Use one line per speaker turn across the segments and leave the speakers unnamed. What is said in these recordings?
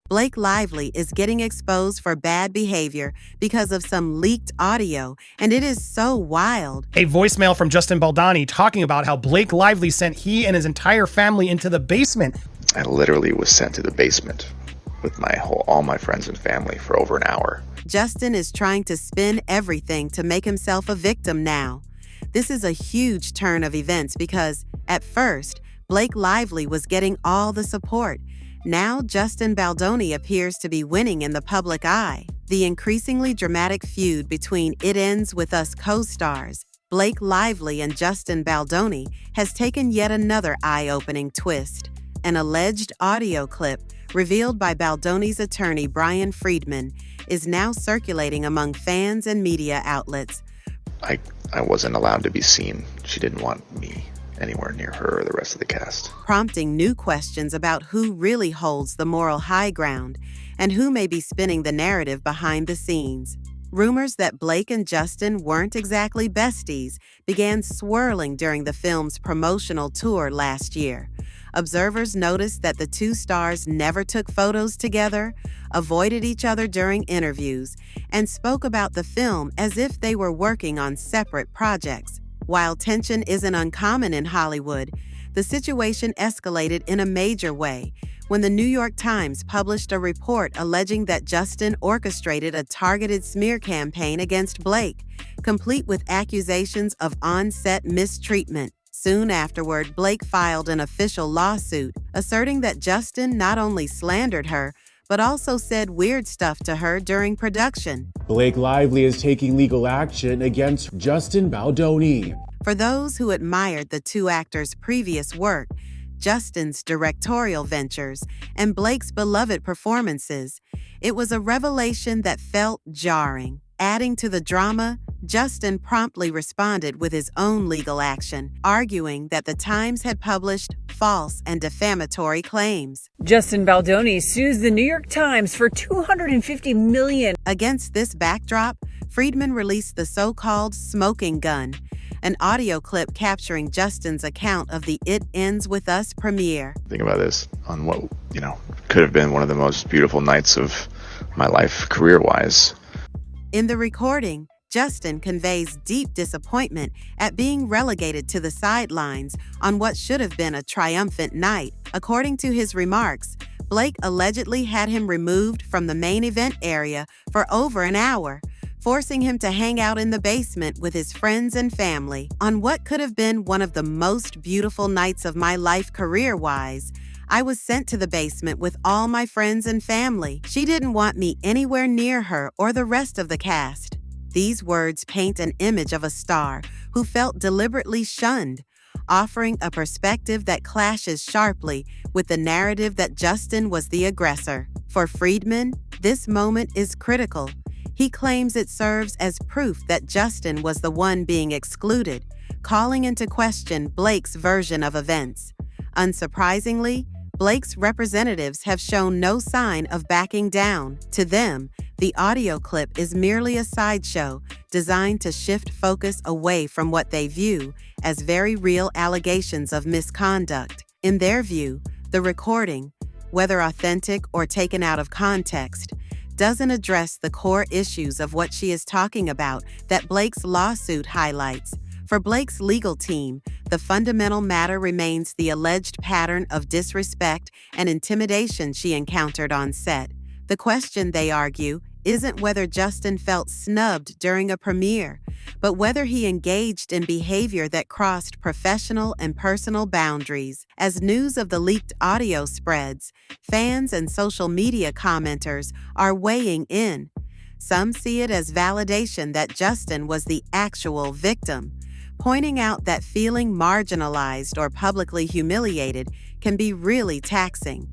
Blake Lively is getting exposed for bad behavior because of some leaked audio, and it is so wild.
A voicemail from Justin Baldoni talking about how Blake Lively sent he and his entire family into the basement.
I literally was sent to the basement with all my friends and family for over an hour.
Justin is trying to spin everything to make himself a victim now. This is a huge turn of events because, at first, Blake Lively was getting all the support. Now, Justin Baldoni appears to be winning in the public eye. The increasingly dramatic feud between It Ends With Us co-stars, Blake Lively and Justin Baldoni, has taken yet another eye-opening twist. An alleged audio clip, revealed by Baldoni's attorney Brian Friedman, is now circulating among fans and media outlets.
I wasn't allowed to be seen. She didn't want me anywhere near her or the rest of the cast.
Prompting new questions about who really holds the moral high ground and who may be spinning the narrative behind the scenes. Rumors that Blake and Justin weren't exactly besties began swirling during the film's promotional tour last year. Observers noticed that the two stars never took photos together, avoided each other during interviews, and spoke about the film as if they were working on separate projects. While tension isn't uncommon in Hollywood, the situation escalated in a major way when the New York Times published a report alleging that Justin orchestrated a targeted smear campaign against Blake, complete with accusations of on-set mistreatment. Soon afterward, Blake filed an official lawsuit, asserting that Justin not only slandered her, but also said weird stuff to her during production.
Blake Lively is taking legal action against Justin Baldoni.
For those who admired the two actors' previous work, Justin's directorial ventures, and Blake's beloved performances, it was a revelation that felt jarring. Adding to the drama, Justin promptly responded with his own legal action, arguing that the Times had published false and defamatory claims.
Justin Baldoni sues the New York Times for $250 million.
Against this backdrop, Friedman released the so-called smoking gun, an audio clip capturing Justin's account of the It Ends With Us premiere.
Think about this on what, could have been one of the most beautiful nights of my life career-wise.
In the recording, Justin conveys deep disappointment at being relegated to the sidelines on what should have been a triumphant night. According to his remarks, Blake allegedly had him removed from the main event area for over an hour, forcing him to hang out in the basement with his friends and family. On what could have been one of the most beautiful nights of my life career-wise, I was sent to the basement with all my friends and family. She didn't want me anywhere near her or the rest of the cast. These words paint an image of a star who felt deliberately shunned, offering a perspective that clashes sharply with the narrative that Justin was the aggressor. For Friedman, this moment is critical. He claims it serves as proof that Justin was the one being excluded, calling into question Blake's version of events. Unsurprisingly, Blake's representatives have shown no sign of backing down. To them, the audio clip is merely a sideshow designed to shift focus away from what they view as very real allegations of misconduct. In their view, the recording, whether authentic or taken out of context, doesn't address the core issues of what she is talking about that Blake's lawsuit highlights. For Blake's legal team, the fundamental matter remains the alleged pattern of disrespect and intimidation she encountered on set. The question, they argue, isn't whether Justin felt snubbed during a premiere, but whether he engaged in behavior that crossed professional and personal boundaries. As news of the leaked audio spreads, fans and social media commenters are weighing in. Some see it as validation that Justin was the actual victim, pointing out that feeling marginalized or publicly humiliated can be really taxing.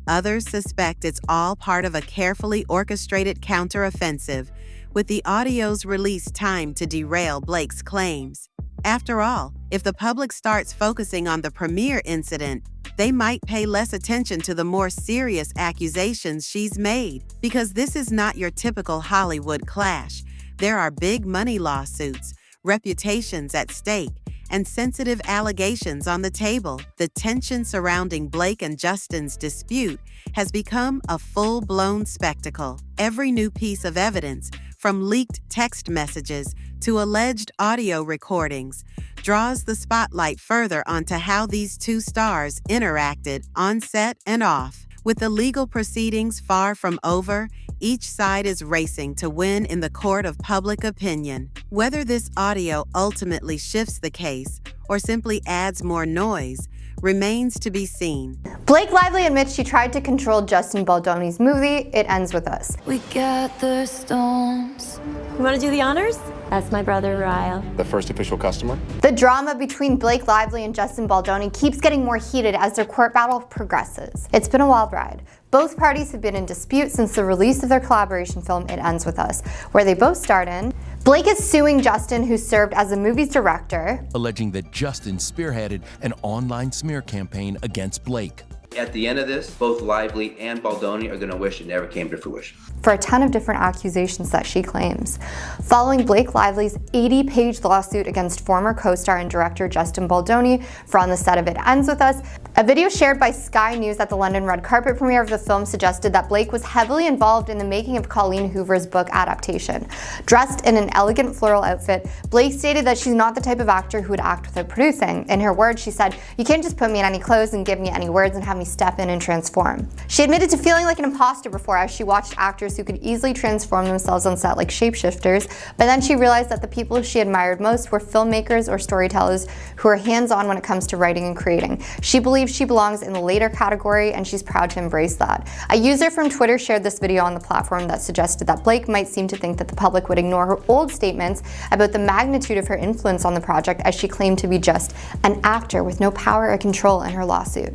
Others suspect it's all part of a carefully orchestrated counteroffensive, with the audio's release timed to derail Blake's claims. After all, if the public starts focusing on the premiere incident, they might pay less attention to the more serious accusations she's made. Because this is not your typical Hollywood clash. There are big money lawsuits, reputations at stake, and sensitive allegations on the table. The tension surrounding Blake and Justin's dispute has become a full-blown spectacle. Every new piece of evidence, from leaked text messages to alleged audio recordings, draws the spotlight further onto how these two stars interacted on set and off. With the legal proceedings far from over, each side is racing to win in the court of public opinion. Whether this audio ultimately shifts the case or simply adds more noise remains to be seen.
Blake Lively admits she tried to control Justin Baldoni's movie. It ends with us.
We gather stones.
You want to do the honors? That's my brother, Ryle.
The first official customer.
The drama between Blake Lively and Justin Baldoni keeps getting more heated as their court battle progresses. It's been a wild ride. Both parties have been in dispute since the release of their collaboration film, It Ends With Us, where they both starred in. Blake is suing Justin, who served as the movie's director,
alleging that Justin spearheaded an online smear campaign against Blake.
At the end of this, both Lively and Baldoni are going to wish it never came to fruition.
For a ton of different accusations that she claims. Following Blake Lively's 80-page lawsuit against former co-star and director Justin Baldoni for on the set of It Ends With Us, a video shared by Sky News at the London red carpet premiere of the film suggested that Blake was heavily involved in the making of Colleen Hoover's book adaptation. Dressed in an elegant floral outfit, Blake stated that she's not the type of actor who would act without producing. In her words, she said, "You can't just put me in any clothes and give me any words and have me step in and transform." She admitted to feeling like an imposter before as she watched actors who could easily transform themselves on set like shapeshifters, but then she realized that the people she admired most were filmmakers or storytellers who are hands-on when it comes to writing and creating. She believes she belongs in the later category, and she's proud to embrace that. A user from Twitter shared this video on the platform that suggested that Blake might seem to think that the public would ignore her old statements about the magnitude of her influence on the project, as she claimed to be just an actor with no power or control in her lawsuit.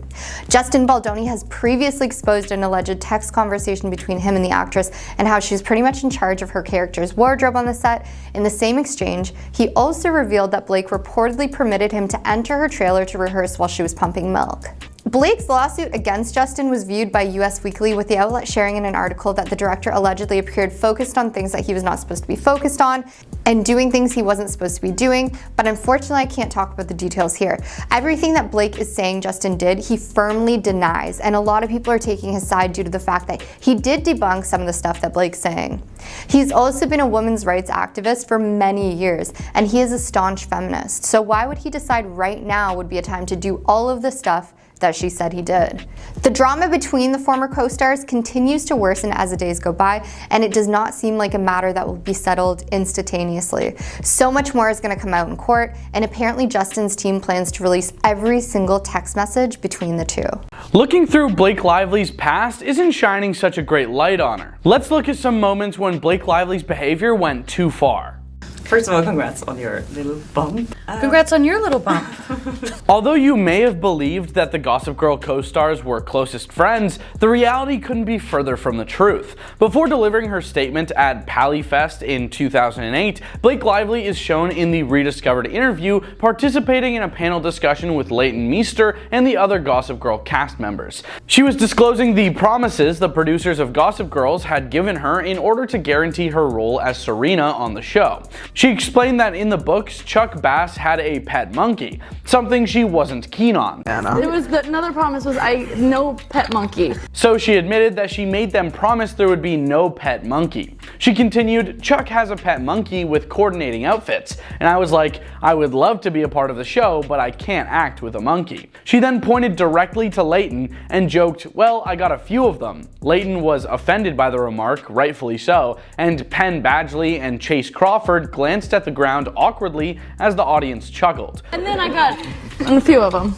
Justin Baldoni has previously exposed an alleged text conversation between him and the actress and how she was pretty much in charge of her character's wardrobe on the set. In the same exchange, he also revealed that Blake reportedly permitted him to enter her trailer to rehearse while she was pumping milk. Blake's lawsuit against Justin was viewed by US Weekly, with the outlet sharing in an article that the director allegedly appeared focused on things that he was not supposed to be focused on and doing things he wasn't supposed to be doing, but unfortunately I can't talk about the details here. Everything that Blake is saying Justin did, he firmly denies, and a lot of people are taking his side due to the fact that he did debunk some of the stuff that Blake's saying. He's also been a women's rights activist for many years, and he is a staunch feminist, so why would he decide right now would be a time to do all of the stuff that she said he did? The drama between the former co-stars continues to worsen as the days go by, and it does not seem like a matter that will be settled instantaneously. So much more is going to come out in court, and apparently Justin's team plans to release every single text message between the two.
Looking through Blake Lively's past isn't shining such a great light on her. Let's look at some moments when Blake Lively's behavior went too far.
First of all, congrats on your little bump.
Congrats on your little bump.
Although you may have believed that the Gossip Girl co-stars were closest friends, the reality couldn't be further from the truth. Before delivering her statement at PallyFest in 2008, Blake Lively is shown in the rediscovered interview participating in a panel discussion with Leighton Meester and the other Gossip Girl cast members. She was disclosing the promises the producers of Gossip Girls had given her in order to guarantee her role as Serena on the show. She explained that in the books, Chuck Bass had a pet monkey, something she wasn't keen on.
Another promise was no pet monkey.
So she admitted that she made them promise there would be no pet monkey. She continued, "Chuck has a pet monkey with coordinating outfits," and I was like, "I would love to be a part of the show, but I can't act with a monkey." She then pointed directly to Leighton and joked, "Well, I got a few of them." Leighton was offended by the remark, rightfully so, and Penn Badgley and Chase Crawford glanced at the ground awkwardly as the audience chuckled.
And then I got a few of them.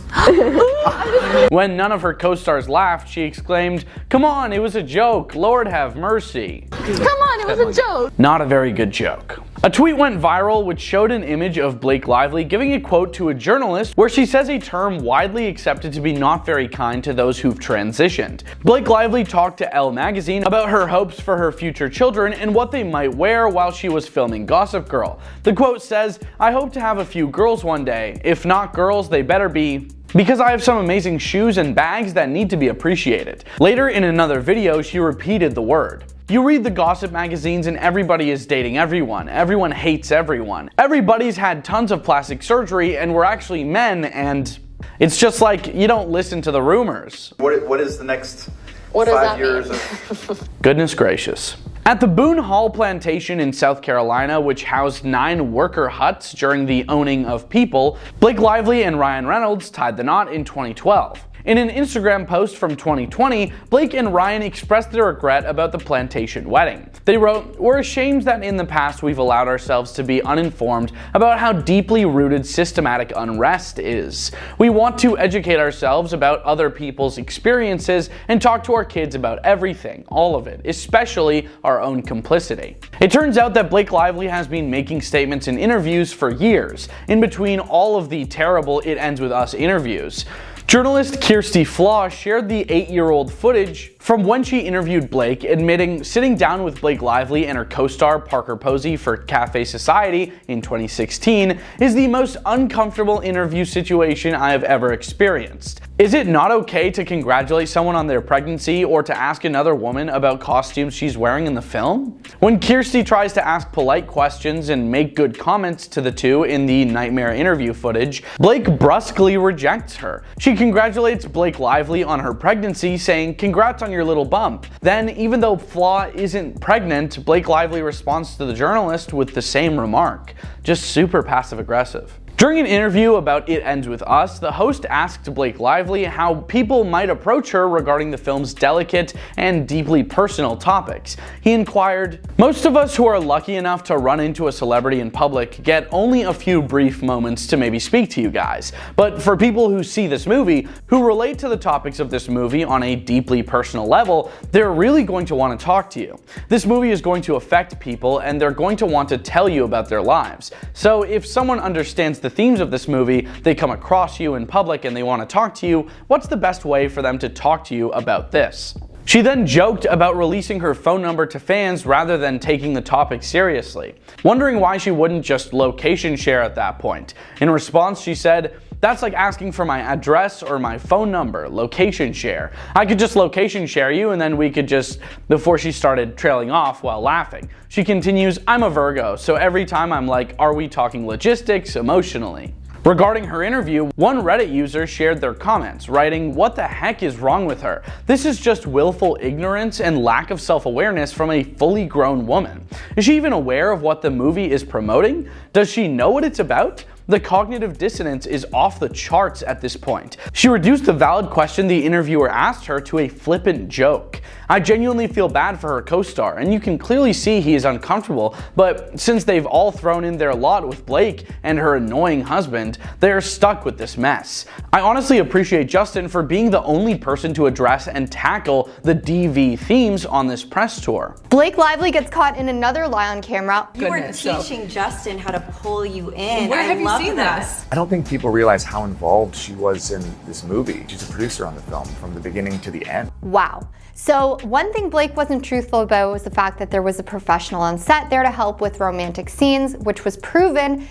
When none of her co-stars laughed, she exclaimed, "Come on, it was a joke, Lord have mercy."
Come on, it was a joke.
Not a very good joke. A tweet went viral which showed an image of Blake Lively giving a quote to a journalist where she says a term widely accepted to be not very kind to those who've transitioned. Blake Lively talked to Elle magazine about her hopes for her future children and what they might wear while she was filming Gossip Girl. The quote says, "I hope to have a few girls one day. If not girls, they better be, because I have some amazing shoes and bags that need to be appreciated." Later in another video, she repeated the word. You read the gossip magazines and everybody is dating everyone. Everyone hates everyone. Everybody's had tons of plastic surgery and we're actually men, and it's just like you don't listen to the rumors.
What is the next 5 years of...
Goodness gracious. At the Boone Hall plantation in South Carolina, which housed 9 worker huts during the owning of people, Blake Lively and Ryan Reynolds tied the knot in 2012. In an Instagram post from 2020, Blake and Ryan expressed their regret about the plantation wedding. They wrote, "We're ashamed that in the past we've allowed ourselves to be uninformed about how deeply rooted systematic unrest is. We want to educate ourselves about other people's experiences and talk to our kids about everything, all of it, especially our own complicity." It turns out that Blake Lively has been making statements in interviews for years, in between all of the terrible It Ends With Us interviews. Journalist Kirsty Flaw shared the 8-year-old footage from when she interviewed Blake, admitting sitting down with Blake Lively and her co-star Parker Posey for Cafe Society in 2016 is the most uncomfortable interview situation I have ever experienced. Is it not okay to congratulate someone on their pregnancy or to ask another woman about costumes she's wearing in the film? When Kirsty tries to ask polite questions and make good comments to the two in the nightmare interview footage, Blake brusquely rejects her. She congratulates Blake Lively on her pregnancy, saying, "Congrats on your little bump." Then, even though Flaw isn't pregnant, Blake Lively responds to the journalist with the same remark. Just super passive aggressive. During an interview about It Ends With Us, the host asked Blake Lively how people might approach her regarding the film's delicate and deeply personal topics. He inquired, "Most of us who are lucky enough to run into a celebrity in public get only a few brief moments to maybe speak to you guys. But for people who see this movie, who relate to the topics of this movie on a deeply personal level, they're really going to want to talk to you. This movie is going to affect people and they're going to want to tell you about their lives. So if someone understands the themes of this movie, they come across you in public and they want to talk to you, what's the best way for them to talk to you about this?" She then joked about releasing her phone number to fans rather than taking the topic seriously, wondering why she wouldn't just location share at that point. In response, she said, "That's like asking for my address or my phone number, location share. I could just location share you and then we could just," before she started trailing off while laughing. She continues, "I'm a Virgo, so every time I'm like, are we talking logistics, emotionally?" Regarding her interview, one Reddit user shared their comments, writing, "What the heck is wrong with her? This is just willful ignorance and lack of self-awareness from a fully grown woman. Is she even aware of what the movie is promoting? Does she know what it's about? The cognitive dissonance is off the charts at this point." She reduced the valid question the interviewer asked her to a flippant joke. "I genuinely feel bad for her co-star, and you can clearly see he is uncomfortable, but since they've all thrown in their lot with Blake and her annoying husband, they're stuck with this mess. I honestly appreciate Justin for being the only person to address and tackle the DV themes on this press tour."
Blake Lively gets caught in another lie on camera.
You were teaching Justin how to pull you in.
Where have you seen
this?
I don't think people realize how involved she was in this movie. She's a producer on the film from the beginning to the end.
Wow. So one thing Blake wasn't truthful about was the fact that there was a professional on set there to help with romantic scenes, which was proven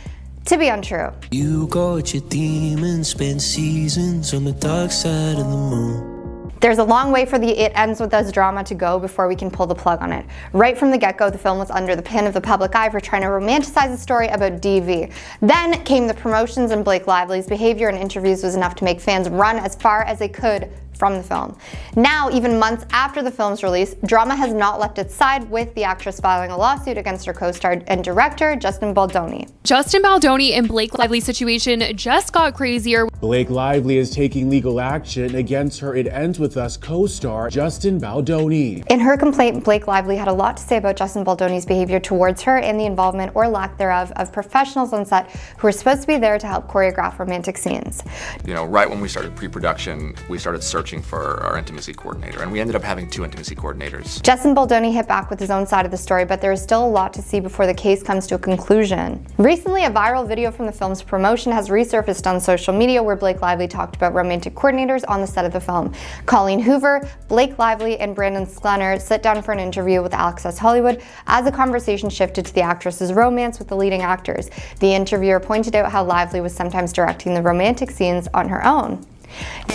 to be untrue.
You got your demons, spend seasons on the dark side of the moon.
There's a long way for the It Ends With Us drama to go before we can pull the plug on it. Right from the get-go, the film was under the pin of the public eye for trying to romanticize a story about DV. Then came the promotions, and Blake Lively's behavior in interviews was enough to make fans run as far as they could from the film. Now, even months after the film's release, drama has not left its side, with the actress filing a lawsuit against her co-star and director, Justin Baldoni.
Justin Baldoni and Blake Lively's situation just got crazier.
Blake Lively is taking legal action against her It Ends With Us co-star, Justin Baldoni.
In her complaint, Blake Lively had a lot to say about Justin Baldoni's behavior towards her and the involvement or lack thereof of professionals on set who were supposed to be there to help choreograph romantic scenes.
You know, right when we started pre-production, we started searching for our intimacy coordinator, and we ended up having 2 intimacy coordinators.
Justin Baldoni hit back with his own side of the story, but there is still a lot to see before the case comes to a conclusion. Recently, a viral video from the film's promotion has resurfaced on social media where Blake Lively talked about romantic coordinators on the set of the film. Colleen Hoover, Blake Lively, and Brandon Sklenar sit down for an interview with Access Hollywood as the conversation shifted to the actress's romance with the leading actors. The interviewer pointed out how Lively was sometimes directing the romantic scenes on her own.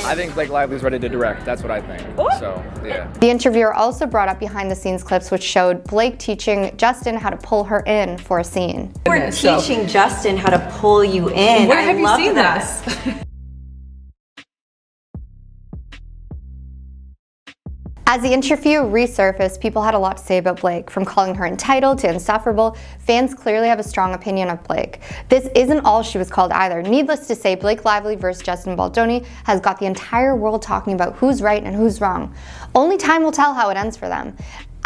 I think Blake Lively's ready to direct. That's what I think. So, yeah.
The interviewer also brought up behind-the-scenes clips which showed Blake teaching Justin how to pull her in for a scene.
We're teaching Justin how to pull you in.
Where have you seen
this?
As the interview resurfaced, people had a lot to say about Blake, from calling her entitled to insufferable. Fans clearly have a strong opinion of Blake. This isn't all she was called either. Needless to say, Blake Lively versus Justin Baldoni has got the entire world talking about who's right and who's wrong. Only time will tell how it ends for them.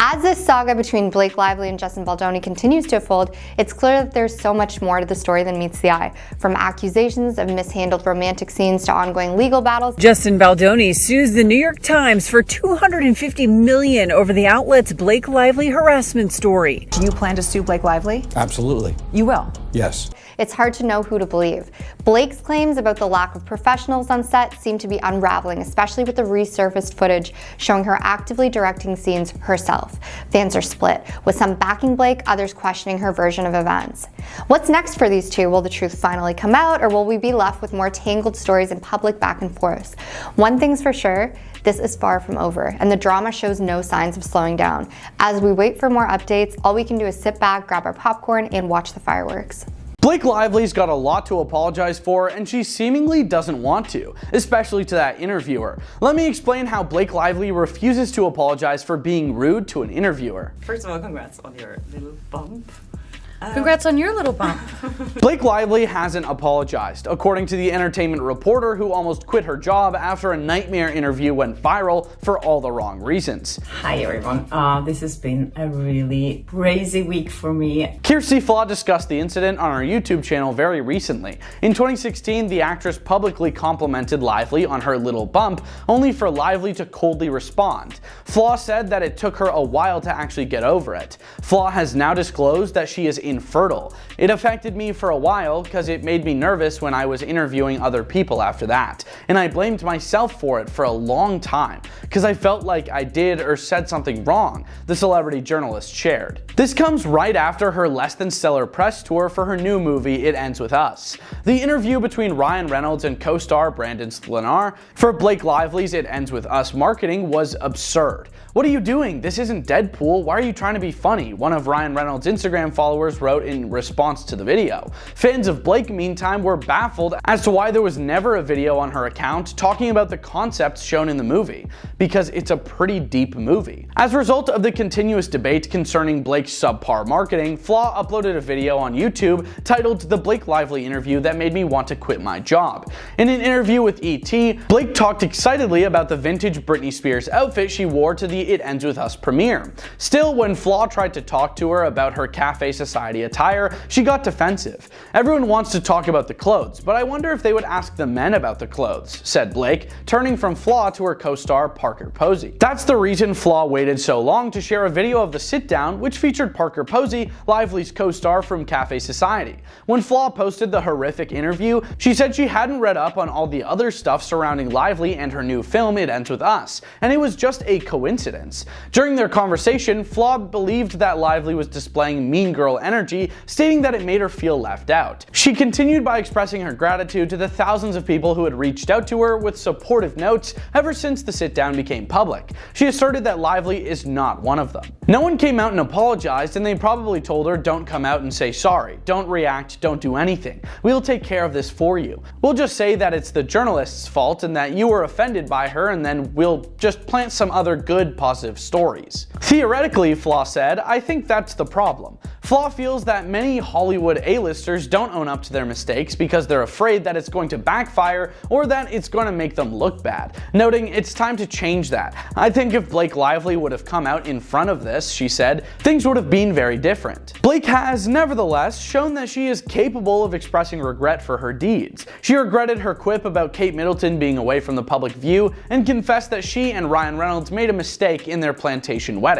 As this saga between Blake Lively and Justin Baldoni continues to unfold, it's clear that there's so much more to the story than meets the eye. From accusations of mishandled romantic scenes to ongoing legal battles.
Justin Baldoni sues the New York Times for $250 million over the outlet's Blake Lively harassment story.
Do you plan to sue Blake Lively?
Absolutely.
You will?
Yes.
It's hard to know who to believe. Blake's claims about the lack of professionals on set seem to be unraveling, especially with the resurfaced footage showing her actively directing scenes herself. Fans are split, with some backing Blake, others questioning her version of events. What's next for these two? Will the truth finally come out, or will we be left with more tangled stories and public back and forth? One thing's for sure, this is far from over, and the drama shows no signs of slowing down. As we wait for more updates, all we can do is sit back, grab our popcorn, and watch the fireworks.
Blake Lively's got a lot to apologize for, and she seemingly doesn't want to, especially to that interviewer. Let me explain how Blake Lively refuses to apologize for being rude to an interviewer.
First of all, congrats on your little bump.
Congrats on your little bump.
Blake Lively hasn't apologized, according to the Entertainment Reporter, who almost quit her job after a nightmare interview went viral for all the wrong reasons.
Hi everyone, this has been a really crazy week for me.
Kirsty Flaw discussed the incident on her YouTube channel very recently. In 2016, the actress publicly complimented Lively on her little bump, only for Lively to coldly respond. Flaw said that it took her a while to actually get over it. Flaw has now disclosed that she is infertile. It affected me for a while because it made me nervous when I was interviewing other people after that, and I blamed myself for it for a long time because I felt like I did or said something wrong, the celebrity journalist shared. This comes right after her less than stellar press tour for her new movie It Ends With Us. The interview between Ryan Reynolds and co-star Brandon Sklenar for Blake Lively's It Ends With Us marketing was absurd. "What are you doing? This isn't Deadpool. Why are you trying to be funny?" one of Ryan Reynolds' Instagram followers wrote in response to the video. Fans of Blake, meantime, were baffled as to why there was never a video on her account talking about the concepts shown in the movie, because it's a pretty deep movie. As a result of the continuous debate concerning Blake's subpar marketing, Flaw uploaded a video on YouTube titled "The Blake Lively Interview That Made Me Want to Quit My Job." In an interview with ET, Blake talked excitedly about the vintage Britney Spears outfit she wore to the It Ends With Us premiere. Still, when Flaw tried to talk to her about her Cafe Society attire, she got defensive. "Everyone wants to talk about the clothes, but I wonder if they would ask the men about the clothes," said Blake, turning from Flaw to her co-star Parker Posey. That's the reason Flaw waited so long to share a video of the sit-down, which featured Parker Posey, Lively's co-star from Cafe Society. When Flaw posted the horrific interview, she said she hadn't read up on all the other stuff surrounding Lively and her new film It Ends With Us, and it was just a coincidence. During their conversation, Flaw believed that Lively was displaying mean girl energy, stating that it made her feel left out. She continued by expressing her gratitude to the thousands of people who had reached out to her with supportive notes ever since the sit-down became public. She asserted that Lively is not one of them. No one came out and apologized, and they probably told her, "Don't come out and say sorry, don't react, don't do anything. We'll take care of this for you. We'll just say that it's the journalist's fault and that you were offended by her, and then we'll just plant some other good, positive stories." Theoretically, Flaw said, "I think that's the problem." Flaw feels that many Hollywood A-listers don't own up to their mistakes because they're afraid that it's going to backfire or that it's going to make them look bad, noting it's time to change that. "I think if Blake Lively would have come out in front of this," she said, "things would have been very different." Blake has, nevertheless, shown that she is capable of expressing regret for her deeds. She regretted her quip about Kate Middleton being away from the public view and confessed that she and Ryan Reynolds made a mistake in their plantation wedding.